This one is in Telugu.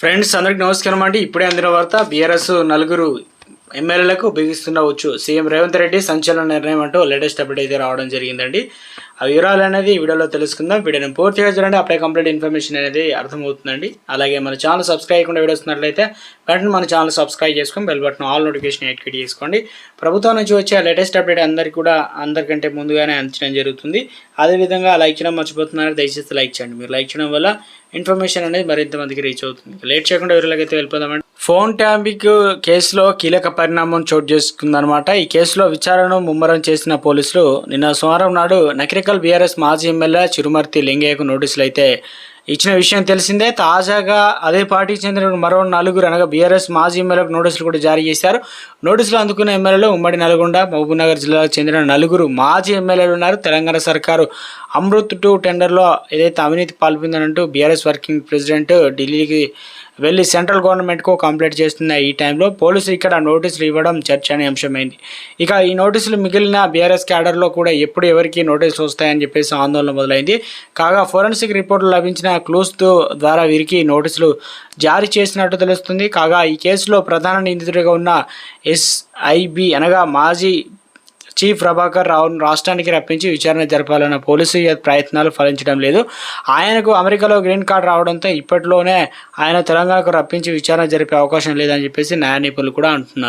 ఫ్రెండ్స్ అందరికి నమస్కారం అండి. ఇప్పుడే అందిన వార్త బీఆర్ఎస్ నలుగురు ఎమ్మెల్యేలకు బిగిస్తుండవచ్చు. సీఎం రేవంత్ రెడ్డి సంచలన నిర్ణయం అంటూ లేటెస్ట్ అప్డేట్ అయితే రావడం జరిగిందండి. ఆ వివరాలు అనేది వీడియోలో తెలుసుకుందాం. వీడియోని పూర్తిగా చూడండి, అప్పుడే కంప్లీట్ ఇన్ఫర్మేషన్ అనేది అర్థమవుతుందండి. అలాగే మన ఛానల్ సబ్స్క్రైబ్ చేయకుండా వీడియో వస్తున్నట్లయితే వెంటనే మన ఛానల్ సబ్స్క్రైబ్ చేసుకొని bell button all notification activate చేసుకోండి. ప్రభుత్వం నుంచి వచ్చే లేటెస్ట్ అప్డేట్ అందరికంటే ముందుగానే అందించడం జరుగుతుంది. అదేవిధంగా లైక్ చేయడం మర్చిపోతున్నారు, దయచేసి లైక్ చేయండి. మీరు లైక్ చేయడం వల్ల ఇన్ఫర్మేషన్ అనేది మరింత మందికి రీచ్ అవుతుంది. లేట్ చేయకుండా వీరిలోకైతే వెళ్ళిపోదామండి. ఫోన్ ట్యాంపింగ్ కేసులో కీలక పరిణామం చోటు చేసుకుందనమాట. ఈ కేసులో విచారణను ముమ్మరం చేసిన పోలీసులు నిన్న సోమవారం నాడు నకిరేకల్ బీఆర్ఎస్ మాజీ ఎమ్మెల్యే చిరుమర్తి లింగయ్యకు నోటీసులు అయితే ఇచ్చిన విషయం తెలిసిందే. తాజాగా అదే పార్టీకి చెందిన మరో నలుగురు అనగా బీఆర్ఎస్ మాజీ ఎమ్మెల్యేలకు నోటీసులు కూడా జారీ చేశారు. నోటీసులు అందుకున్న ఎమ్మెల్యేలు ఉమ్మడి నల్గొండ, మహబూబ్నగర్ జిల్లాకు చెందిన నలుగురు మాజీ ఎమ్మెల్యేలు ఉన్నారు. తెలంగాణ సర్కారు అమృత్ 2 టెండర్లో ఏదైతే అవినీతి పాల్పొందనంటూ బీఆర్ఎస్ వర్కింగ్ ప్రెసిడెంట్ ఢిల్లీకి వెళ్ళి సెంట్రల్ గవర్నమెంట్కు కంప్లైంట్ చేస్తున్న ఈ టైంలో పోలీసులు ఇక్కడ నోటీసులు ఇవ్వడం చర్చనీయాంశమైంది. ఇక ఈ నోటీసులు మిగిలిన బీఆర్ఎస్ క్యాడర్లో కూడా ఎప్పుడు ఎవరికి నోటీసులు వస్తాయని చెప్పేసి ఆందోళన మొదలైంది. కాగా ఫోరెన్సిక్ రిపోర్టులు లభించిన క్లూస్ ద్వారా వీరికి నోటీసులు జారీ చేసినట్టు తెలుస్తుంది. కాగా ఈ కేసులో ప్రధాన నిందితుడిగా ఉన్న ఎస్ఐబి అనగా మాజీ చీఫ్ ప్రభాకర్ రావును రాష్ట్రానికి రప్పించి విచారణ జరపాలన్న పోలీసు ప్రయత్నాలు ఫలించడం లేదు. ఆయనకు అమెరికాలో గ్రీన్ కార్డు రావడంతో ఇప్పట్లోనే ఆయన తెలంగాణకు రప్పించి విచారణ జరిపే అవకాశం లేదని చెప్పేసి న్యాయ నిపుణులు కూడా అంటున్నారు.